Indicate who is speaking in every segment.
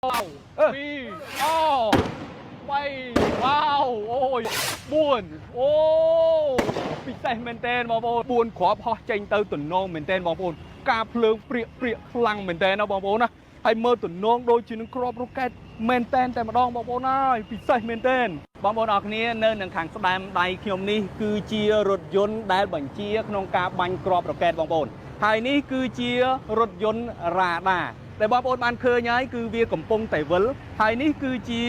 Speaker 1: wow mi oh bay wow ôi buồn ô bị say men tên bong bồn buồn khóพอចេញទៅទំនងមែនតែនបងប្អូនការភ្លើងព្រាកខ្លាំងមែនតែនណាបងប្អូនណាហើយមើលទំនងដូចជានឹងក្របរ៉ុកែតមែនតែនតែម្ដងបងប្អូនហើយពិសេសមែនតែនបងប្អូនអរគ្នានៅនឹងខាងស្ដាំដៃខ្ញុំនេះគឺជារថយន្តដែលបញ្ជាក្នុងការបាញ់ក្របរ៉ុកែតបងប្អូនហើយនេះគឺជារថយន្តរ៉ាដាតែបងប្អូនបានឃើញហើយគឺវាកំពុងតែវិលហើយនេះគឺជា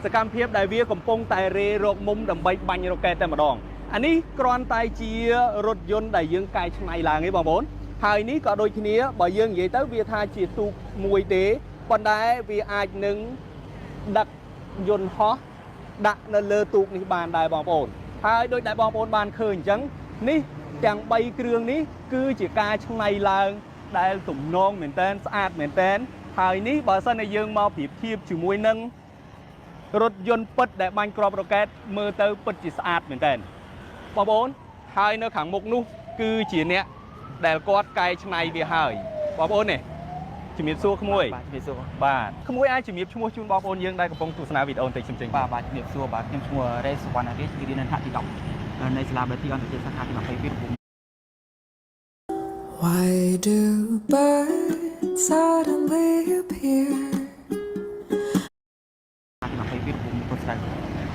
Speaker 1: សកម្មភាពដែលវាកំពុងតែរេរកមុំដើម្បីបាញ់រ៉ុកែតតែម្ដងអានេះគ្រាន់តែជារថយន្តដែលយើងកែច្នៃឡើងទេបងប្អូនហើយនេះក៏ដូចគ្នាបើយើងនិយាយទៅវាថាជាទូកមួយទេប៉ុន្តែវាអាចនឹងដឹកយន្តហោះដាក់នៅលើទូកនេះបានដែរបងប្អូនហើយដូចដែលបងប្អូនបានឃើញអញ្ចឹងនេះទាំង3គ្រឿងនេះគឺជាការច្នៃឡើងដែលទំនងមែនតែនស្អាតមែនតែនហើយនេះបើសិនជាយើងមកប្រៀបធៀបជាមួយនឹងរថយន្តពិតដែលបាញ់គ្រាប់រ៉ុកែតមើលទៅពិតជាស្អាតមែនតែនបងប្អូនហើយនៅខាងមុខនោះគឺជាអ្នកដែលគាត់កែច្នៃវាហើយបងប្អូននេះជំរាបសួរក្មួយជំរាបសួរបាទក្មួយអាចជំរាបឈ្មោះជូនបងប្អូនយើងដែលកំពុងទស្សនាវីដេអូបន្តិចសិនចេញ
Speaker 2: បាទជំរាបសួរបាទខ្ញុំឈ្មោះរ៉េសុវណ្ណរាជរៀននៅថ្នាក់ទី10នៅសាលាបេទីអន្តរជាតិសាខាទី22
Speaker 3: Why do birds suddenly appear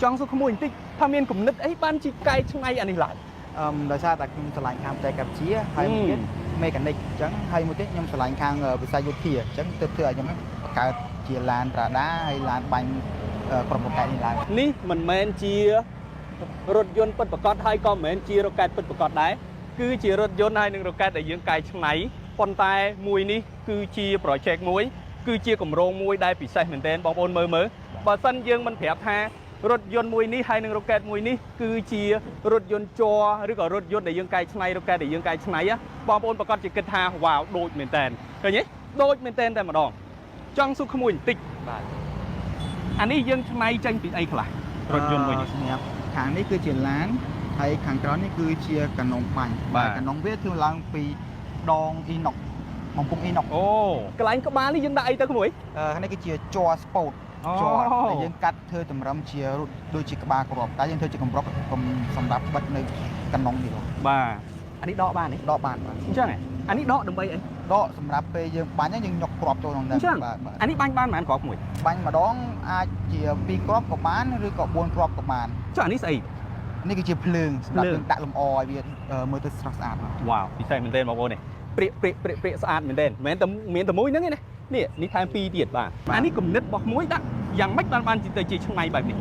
Speaker 1: ចង់សួរក្មួយបន្តិចថាមានគំនិតអីបានជាកែច្នៃអានេះឡើង
Speaker 2: ដោយសារតែខ្ញុំឆ្លាញ់ខាងបច្ចេកវិទ្យាហើយមួយទៀតមេកានិកអញ្ចឹងហើយមួយទៀតខ្ញុំឆ្លាញ់ខាងវិស័យយោធាអញ្ចឹងទើបធ្វើឲ្យខ្ញុំបង្កើតជាឡានរ៉ាដាហើយឡានបាញ់ក្រុមរ៉ុកែតនេះឡើង
Speaker 1: នេះមិនមែនជារថយន្តពិតប្រាកដហើយក៏មិនមែនជារ៉ុកែតពិតប្រាកដដែរគឺជារថយន្តហើយនឹងរ៉ុកែតដែលយើងកែច្នៃប៉ុន្តែមួយនេះគឺជា project មួយគឺជាគម្រោងមួយដែលពិសេសមែនទែនបងប្អូនមើលបើសិនយើងមិនប្រាប់ថារថយន្តមួយនេះហើយនឹងរ៉ុកែតមួយនេះគឺជារថយន្តជ័រឬក៏រថយន្តដែលយើងកែច្នៃរ៉ុកែតដែលយើងកែច្នៃបងប្អូនប្រកាសជាគិតថាវ៉ាវដូចមែនទែនឃើញទេដូចមែនទែនតែម្ដងចង់សួរក្មួយបន្តិច
Speaker 2: បាទ
Speaker 1: អានេះយើងច្នៃចេញពីអីខ្លះរថយន្តមួយនេះ
Speaker 2: សម្រាប់ខាងនេះគឺជាឡានហើយខាងក្រោយនេះគឺជាកាណុងបាញ់កាណុងវាធ្វើឡើងពីដងអ៊ីណុកបំពង់អ៊ីណុក
Speaker 1: អូកន្លែងក្បាលនេះយើងដាក់អីទៅក្មួយ
Speaker 2: ខាងនេះគឺជាជ័រស្ពតជ័រដែលយើងកាត់ធ្វើតម្រឹមជាដូចជាក្បាលគ្រាប់តែយើងធ្វើជាកម្រប់សម្រាប់បិទនៅកាណុងនេះ
Speaker 1: បាទអានេះដកបានទេ
Speaker 2: ដកបានបាទ
Speaker 1: អញ្ចឹងអានេះដកដើម្បីអី
Speaker 2: ដកសម្រាប់ពេលយើងបាញ់យើងញុកគ្រាប់ចូលក្នុងហ្នឹង
Speaker 1: បាទអានេះបាញ់បានប៉ុន្មានគ្រាប់មួយ
Speaker 2: បាញ់ម្ដងអាចជា2គ្រាប់ក៏បានឬក៏4គ្រាប់ក៏បាន
Speaker 1: ចុះអានេះស្អី
Speaker 2: នេះគឺជាភ្លើងសម្រាប់យើងដាក់លម្អឲ្យវាមើលទៅស្រស់ស្អាត
Speaker 1: វ៉ាវពិសេសមែនទែនបងប្អូននេះព្រាកស្អាតមែនទែនមិនមែនតែមានតែមួយហ្នឹងទេណានេះថែម2ទៀតបាទអានេះគំនិតរបស់មួយដាក់យ៉ាងម៉េចបានទៅជាឆ្នៃបែបនេះ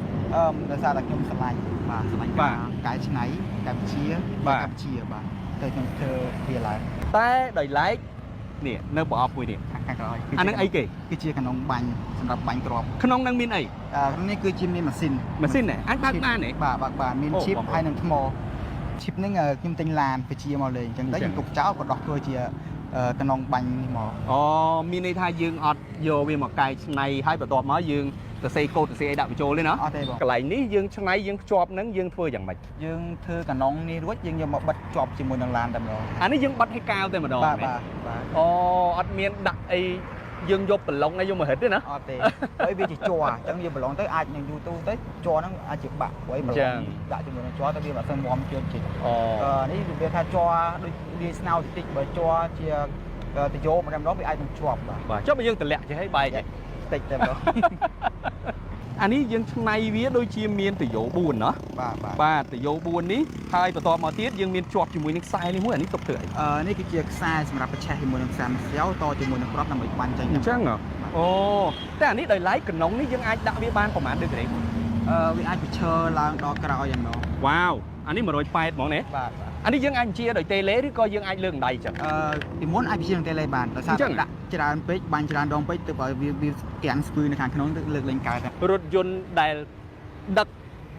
Speaker 2: ដោយសារតែខ្ញុំឆ្លាញ់បាទឆ្លាញ់ការកែច្នៃកម្ពុជាបាទទៅខ្ញុំធ្វើវាឡើង
Speaker 1: តែដោយឡែកនេះនៅប្រអប់មួយនេះ
Speaker 2: ខាងក្រោយ
Speaker 1: អានឹងអីគេ
Speaker 2: គឺជាកាណុងបាញ់សម្រាប់បាញ់គ្រាប់
Speaker 1: ក្នុងនឹងមានអី
Speaker 2: ក្នុងនេះគឺជាមានម៉ាស៊ីន
Speaker 1: ណាអាចបើកបានទេ
Speaker 2: បាទមានឈីបហើយនឹងថ្មឈីបហ្នឹងខ្ញុំទិញឡានពជាមកលេងអញ្ចឹងទៅខ្ញុំទុកចោលក៏ដោះធ្វើជាកាណុងបាញ់នេះមក
Speaker 1: អូមានន័យថាយើងអត់យកវាមកកែច្នៃហើយបន្ទាប់មកយើងសរសេរកូដសរសេរអីដាក់បញ្ចូលទេណា
Speaker 2: អត់ទេបង
Speaker 1: កន្លែងនេះយើងច្នៃយើងភ្ជាប់នឹងយើងធ្វើយ៉ាងម៉េច
Speaker 2: យើងធ្វើកាណុងនេះរួចយើងយកមកបិទជាប់ជាមួយនឹងឡានតែម្ដង
Speaker 1: អានេះយើងបិទឲ្យកាវតែម្ដង
Speaker 2: បាទ
Speaker 1: អូអត់មានដាក់អីយើងយកប្រឡងឲ្យយកមកហិតទេណា
Speaker 2: អត់ទេហើយវាជាជ័រអញ្ចឹងយើងប្រឡងទៅអាចនឹងយូរទូទៅជ័រហ្នឹងអាចជាបាក់ព្រោះប្រឡងដាក់ជាមួយនឹងជ័រទៅវាមិនសូវមាំជឿនជិះនេះវាថាជ័រដូចលាយស្នោតិចបើជ័រជាទៅយកម្ដងវាអាចនឹងជាប់
Speaker 1: បាទចុះបើយើងតម្លាក់ចេះឲ្យបែក
Speaker 2: តិចតែម្ដង
Speaker 1: អានេះយើងឆ្នៃវាដូចជាមានតយោ4ណាបាទតយោ4នេះហើយបន្ទាប់មកទៀតយើងមានជាប់ជាមួយនឹងខ្សែនេះមួយអានេះទុកធ្វើអី
Speaker 2: នេះគឺជាខ្សែសម្រាប់បញ្ឆេះជាមួយនឹងខ្សែម្សៅតជាមួយនឹងគ្រាប់ដើម្បីបាញ់ចេញ
Speaker 1: អញ្ចឹងអូតែអានេះដោយឡែកកណុងនេះយើងអាចដាក់វាបានប្រហែលដឺក្រេ
Speaker 2: វាអាចបញ្ឈរឡើងដល់ក្រោយយ៉ាងណោះ
Speaker 1: វ៉ាវអានេះ180ហ្មងណា
Speaker 2: បាទ
Speaker 1: អានេះយើងអាចបញ្ជាដោយតេឡេឬក៏យើងអាចលើកដៃអញ្ចឹង
Speaker 2: ពីមុនអាចបញ្ជានឹងតេឡេបានដោយសារដាក់ច្រើនពេកបាញ់ច្រើនដងពេកទៅឲ្យវាកាំងស្ពឺនៅខាងក្នុងទៅលើកលែងកើត
Speaker 1: រថយន្តដែលដឹក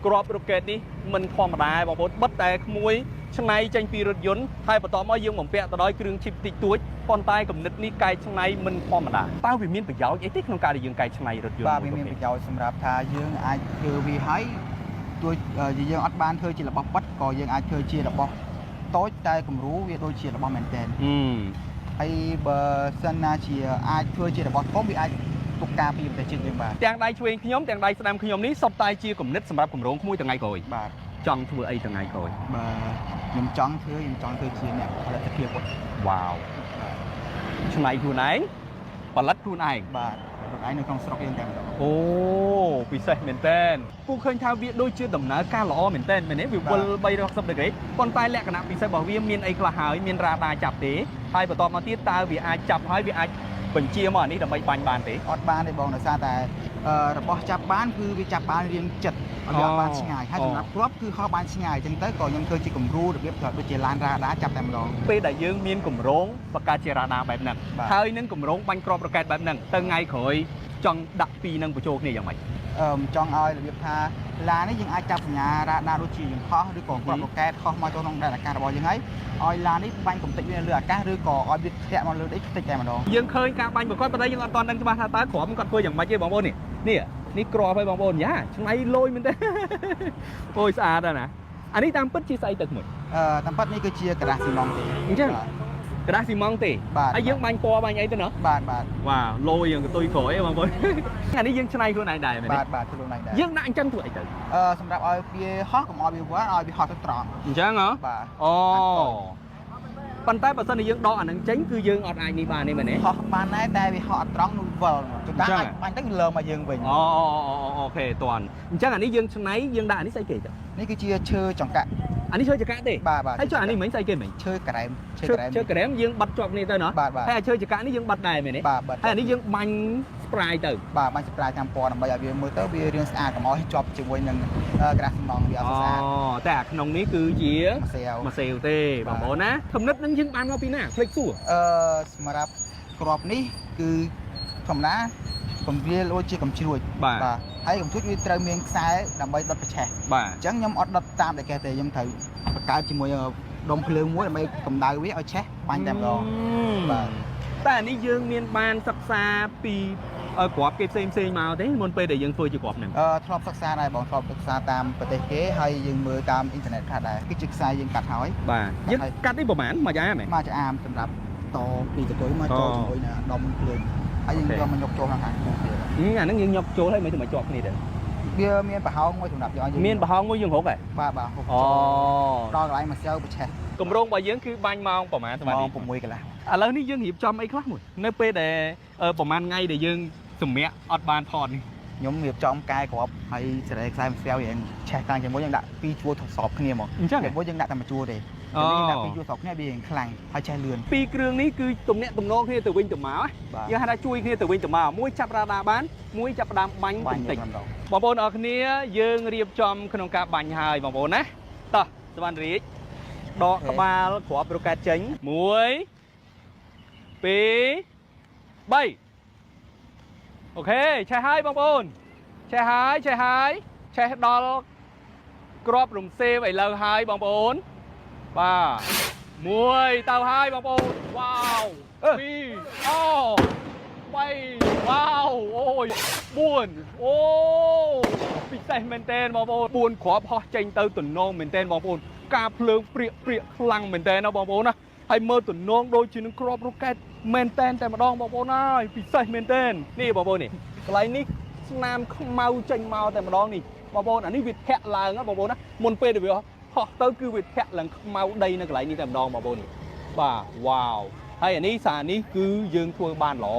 Speaker 1: គ្រាប់រ៉ុកែតនេះមិនធម្មតាបងប្អូនបិទតែក្មួយឆ្នៃចេញពីរថយន្តហើយបន្តមកយើងបំពាក់ទៅដោយគ្រឿងឈីបតិចតួចប៉ុន្តែគំនិតនេះកែច្នៃមិនធម្មតាតើវាមានប្រយោជន៍អីទេក្នុងការដែលយើងកែច្នៃរថយន្ត
Speaker 2: បាទវាមានប្រយោជន៍សម្រាប់ថាយើងអាចធ្វើវាឲ្យទោះយើងអត់បានធ្វើជារបស់បិទក៏យើងអាចធ្វើជារបស់តូចតែគំរូវាដូចជារបស់មែនតើហើយបើសិនណាជាអាចធ្វើជារបស់ធំវាអាចទ ទុកការពីប្រទេសជាតិយើងបាទ
Speaker 1: ទាំងដៃឆ្វេងខ្ញុំទាំងដៃស្ដាំខ្ញុំនេះសុទ្ធតែជាគំនិតសម្រាប់គម្រោងមួយថ្ងៃក្រោយ
Speaker 2: បាទ
Speaker 1: ចង់ធ្វើអីថ្ងៃក្រោយ
Speaker 2: បាទខ្ញុំចង់ធ្វើជាអ្នកផលិតភាព
Speaker 1: វ៉ាវឆ្នៃខ្លួនឯងផលិតខ្លួនឯង
Speaker 2: បាទខ្លួនឯងនៅក្នុងស្រុកយើងតែម្ដង
Speaker 1: អូពិសេសមែនតើពូឃើញថាវាដូចជាដំណើរការល្អមែនតើមែនទេវាវិល360ដឺក្រេប៉ុន្តែលក្ខណៈពិសេសរបស់វាមានអីខ្លះហើយមានរ៉ាដាចាប់ទេហើយបន្តមកទៀតតើវាអាចចាប់ហើយវាអាចបញ្ជាមកអានេះដើម្បីបាញ់បានទេ
Speaker 2: អត់បានទេបងដោយសារតែរបស់ចាប់បានគឺវាចាប់បានរៀងចិត្តអត់បានឆ្ងាយហើយសម្រាប់គ្រាប់គឺហោះបានឆ្ងាយអញ្ចឹងទៅក៏ខ្ញុំធ្វើជាគំរូរបៀបដូចជាឡានរ៉ាដាចាប់តែម្ដង
Speaker 1: ពេលដែលយើងមានគម្រោងបង្កើតជារ៉ាដាបែបហ្នឹងហើយនឹងគម្រោងបាញ់គ្រាប់រ៉ុកែតបែបហ្នឹងទៅថ្ងៃក្រោយចង់ដាក់ពីរនឹងបញ្ចូលគ្នាយ៉ាងម៉េច
Speaker 2: ចង់ឲ្យរបៀបថាឡាននេះយើងអាចចាប់សញ្ញារ៉ាដាដូចជាយើងហោះឬក៏គ្រាប់រ៉ុកែតហោះមកចូលក្នុងដែនអាកាសរបស់យើងហើយឲ្យឡាននេះបាញ់កំទេចវាលើអាកាសឬក៏ឲ្យវាធ្លាក់មកលើដីតិចតែម្ដង
Speaker 1: យើងឃើញការបាញ់ប្រកបប៉ុន្តែយើងអត់ទាន់ដឹងច្បាស់ថាតើគ្រាប់គាត់ធ្វើយ៉ាងម៉េចទេបងប្អូននេះគ្រាប់ហើយបងប្អូនយ៉ាឆ្នៃលយមែនទេអូយស្អាតណាស់អានេះតាមពិតជាស្អីទឹកមួយ
Speaker 2: តាមពិតនេះគឺជាក្រាស់ស៊ីម៉ងទេ
Speaker 1: អញ្ចឹងក្រាស់ស៊ីម៉ងទេហើយយើងបាញ់ពណ៌បាញ់អីទៅណោះ
Speaker 2: បាទ
Speaker 1: វ៉ាលយយើងកតុយក្រោយបងប្អូនអានេះយើងឆ្នៃខ្លួនឯងដែរមែនទេ
Speaker 2: បាទខ្លួនឯងដែរ
Speaker 1: យើងដាក់អញ្ចឹងធ្វើអីទៅ
Speaker 2: សម្រាប់ឲ្យវាហោះកុំឲ្យវាវល់ឲ្យវាហោះទៅត្រង់
Speaker 1: អញ្ចឹងហ៎
Speaker 2: បាទ
Speaker 1: អូប៉ុន្តែបើសិនជាយើងដកអានឹងចេញគឺយើងអត់អាចនេះបានទេមែនទេ
Speaker 2: ហោះបានដែរតែវាហោះអត់ត្រង់នោះវល់ចុះអាចបាញ់ទៅលើមកយើងវិញ
Speaker 1: អូខេតន់អញ្ចឹងអានេះយើងឆ្នៃយើងដាក់អានេះស្អីគេទៅ
Speaker 2: នេះគឺជាឈើចង្កាក់
Speaker 1: អានេះឈើចង្កាក់ទេ
Speaker 2: បាទ
Speaker 1: ហើយចុះអានេះមិញស្អីគេមិញ
Speaker 2: ឈើក្រែម
Speaker 1: ឈើក្រែមយើងបាត់ជាប់គ្នាទៅណោះហើយឈើចង្កាក់នេះយើងបាត់ដែរមែនទេហើយអានេះយើងបាញ់ស្ប្រាយទៅ
Speaker 2: បាទបាញ់ស្ប្រាយតាមពណ៌ដើម្បីឲ្យវាមើលទៅវារាងស្អាតកុំឲ្យជាប់ជាមួយនឹងក្រាស់ស៊ីម៉ងវាអត់ស្អាត
Speaker 1: តែអាក្នុងនេះគឺជាម៉ាសេវទេបងប្អូនណាគំនិតនឹងយើងបានមកពីណាភ្លេចសួរ
Speaker 2: សម្រាប់ក្របនេះគឺធម្មតាកំវាលដូចជាកំជ្រួច
Speaker 1: បាទ
Speaker 2: ហើយកំជ្រួចវាត្រូវមានខ្សែដើម្បីដុតប្រឆេះ
Speaker 1: បាទ
Speaker 2: អញ្ចឹងខ្ញុំអត់ដុតតាមតែគេទេខ្ញុំត្រូវបង្កើតជាមួយដុំភ្លើងមួយដើម្បីកម្ដៅវាឲ្យឆេះបាញ់តែម្ដង
Speaker 1: បាទតែអានេះយើងមានបានសិក្សាពីគ្រាប់គេផ្សេងមកទេមុនពេលដែលយើងធ្វើជាគ្រាប់ហ្នឹង
Speaker 2: ធ្លាប់សិក្សាដែរបងធ្លាប់សិក្សាតាមប្រទេសគេហើយយើងមើលតាមអ៊ីនធឺណិតខ្លះដែរគឺជាខ្សែយើងកាត់ហើយ
Speaker 1: បាទយើងកាត់នេះប្រហែលមួយអាម
Speaker 2: មួយអាមសម្រាប់តពីកតុយមកចូលជាមួយនឹងដុំភ្លើងហើយយើងយកមកយកចូលខាងក្នុងទៀត
Speaker 1: អាហ្នឹងយើងយកចូលហើយមិនទៅមកជាប់គ្នាទេ
Speaker 2: វាមានប្រហោងមួយសម្រាប់យក
Speaker 1: មានប្រហោងមួយយើងរកហ៎
Speaker 2: បាទហុកចូលដល់កន្លែងមកស្រូវប្រឆេះ
Speaker 1: គម្រោងរបស់យើងគឺបាញ់ម៉ោងប្រហែល
Speaker 2: ម៉ោង6កន្លះឥ
Speaker 1: ឡូវនេះយើងរៀបចំអីខ្លះមួយនៅពេលដែលប្រហែលថ្ងៃដែលយើងសម្រាកអត់បានថតនេះ
Speaker 2: ខ្ញុំរៀបចំកាយក្របហើយសេរីខ្សែស្វែវយើងឆេះតាំងជាមួយយើងដាក់ពីរជួរស្របគ្នាមក
Speaker 1: អញ្ចឹង
Speaker 2: មួយយើងដាក់តែមួយជួរទេយើងដាក់ពីរជួរស្របគ្នាវាខ្លាំងហើយឆេះលឿន
Speaker 1: ពីរគ្រឿងនេះគឺទំនាក់ទំនងគ្នាទៅវិញទៅមកយើងហៅថាជួយគ្នាទៅវិញទៅមកមួយចាប់រ៉ាដាបានមួយចាប់ផ្ដើមបាញ់បន្តិចបងប្អូនអរគ្នាយើងរៀបចំក្នុងការបាញ់ហើយបងប្អូនណាតោះសវណ្ណរាជដកក្បាលគ្រាប់រ៉ុកែតចេញ1 2 3អូខេឆេះហើយបងប្អូនឆេះហើយឆេះដល់ក្របរំសេវឥឡូវហើយបងប្អូនបាទ1ទៅហើយបងប្អូនវ៉ាវ2អូ3វ៉ាវអូយ4អូពិសេសមែនតើបងប្អូន4គ្រាប់ហោះចេញទៅទំនងមែនតើបងប្អូនការភ្លើងព្រាកខ្លាំងមែនតើណាបងប្អូនណាហើយមើលទំនងដូចជានឹងគ្រាប់រ៉ុកែតមែនតែម្ដងបងប្អូនហើយពិសេសមែនតើនេះបងប្អូននេះកន្លែងនេះស្នាមខ្មៅចេញមកតែម្ដងនេះបងប្អូនអានេះវាធាក់ឡើងណាបងប្អូនណាមុនពេលដែលវាហោះទៅគឺវាធាក់ឡើងខ្មៅដីនៅកន្លែងនេះតែម្ដងបងប្អូននេះបាទវ៉ាវហើយអានេះសារនេះគឺយើងធ្វើបានល្អ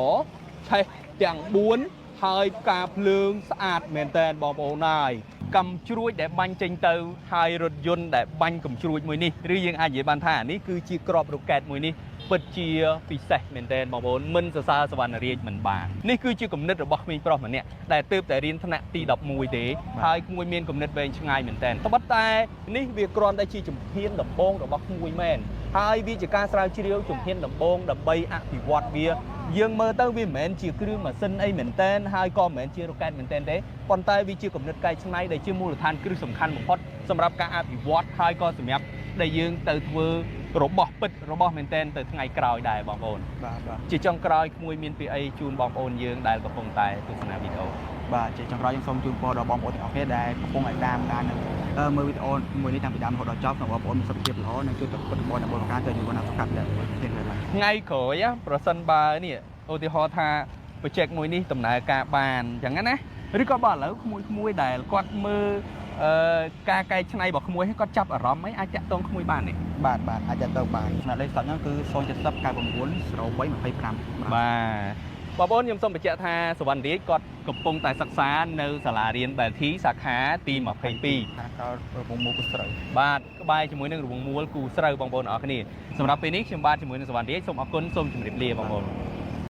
Speaker 1: ឆេះទាំង4ហើយការភ្លើងស្អាតមែនតើបងប្អូនហើយកំជ្រួចដែលបាញ់ចេញទៅហើយរថយន្តដែលបាញ់កំជ្រួចមួយនេះឬយើងអាចនិយាយបានថានេះគឺជាក្របរ៉ុកែតមួយនេះពិតជាពិសេសមែនទែនបងប្អូនមិនសរសើរសវណ្ណរាជមិនបាននេះគឺជាគំនិតរបស់ក្មេងប្រុសម្នាក់ដែលទើបតែរៀនថ្នាក់ទី11ទេហើយក្មួយមានគំនិតវែងឆ្ងាយមែនទែនត្បិតតែនេះវាគ្រាន់តែជាជំហានដំបូងរបស់ក្មួយមែនហើយវាជាការស្រាវជ្រាវជំហានដំបូងដើម្បីអភិវឌ្ឍវាយើងមើលទៅវាមិនមែនជាគ្រឿងម៉ាស៊ីនអីមែនទែនហើយក៏មិនមែនជារ៉ុកែតមែនទែនទេប៉ុន្តែវាជាគំនិតកែច្នៃដែលជាមូលដ្ឋានគ្រឹះសំខាន់បំផុតសម្រាប់ការអភិវឌ្ឍហើយក៏សម្រាប់ដែលយើងទៅធ្វើរបស់ពិតរបស់មែនទែនទៅថ្ងៃក្រោយដែរបងប្អូន
Speaker 2: បាទ
Speaker 1: ជាចុងក្រោយក្មួយមានពីអីជូនបងប្អូនយើងដែលកំពុងតែទស្សនាវីដេអូ
Speaker 2: បាទជាចុងក្រោយខ្ញុំសូមជូនពរដល់បងប្អូនទាំងអស់គ្នាដែលកំពុងតែតាមដានមើលវីដេអូមួយនេះតាំងពីដើមរហូតដល់ចប់សូមបងប្អូនមានសុខភាពល្អនិងជួយទៅពុតបងប្អូនការទៅយូរណាស់សុខភាពថ្ងៃក្រោយប្រសិនបើនេះឧទាហរណ៍ថា
Speaker 1: ไปเช็คมวยนี่ตำแหน่งกาบานอย่างนั้นนะหรือก็บอกแล้วขโมยได้กอดมือกาไก่ชนายบอกขโมยให้ก็จับอารมณ์ไหมอาจจะต้องขโมยบ้านนี่
Speaker 2: បាទអាចទៅបាទស្នាដៃសតហ្នឹងគឺ070 99 0325
Speaker 1: បងប្អូនខ្ញុំសូមបញ្ជាក់ថាសវណ្ណរាជគាត់កំពុងតែសិក្សានៅសាលារៀនបែលធីសាខាទី22
Speaker 2: ខាងក្រោយរបងមូលគូស្រូវ
Speaker 1: បាទក្បែរជាមួយនឹងរង្វង់មូលគូស្រូវបងប្អូនអរគ្នាសម្រាប់ពេលនេះខ្ញុំបាទជាមួយនឹងសវណ្ណរាជសូមអរគុណសូមជម្រាបលាបងប្អូន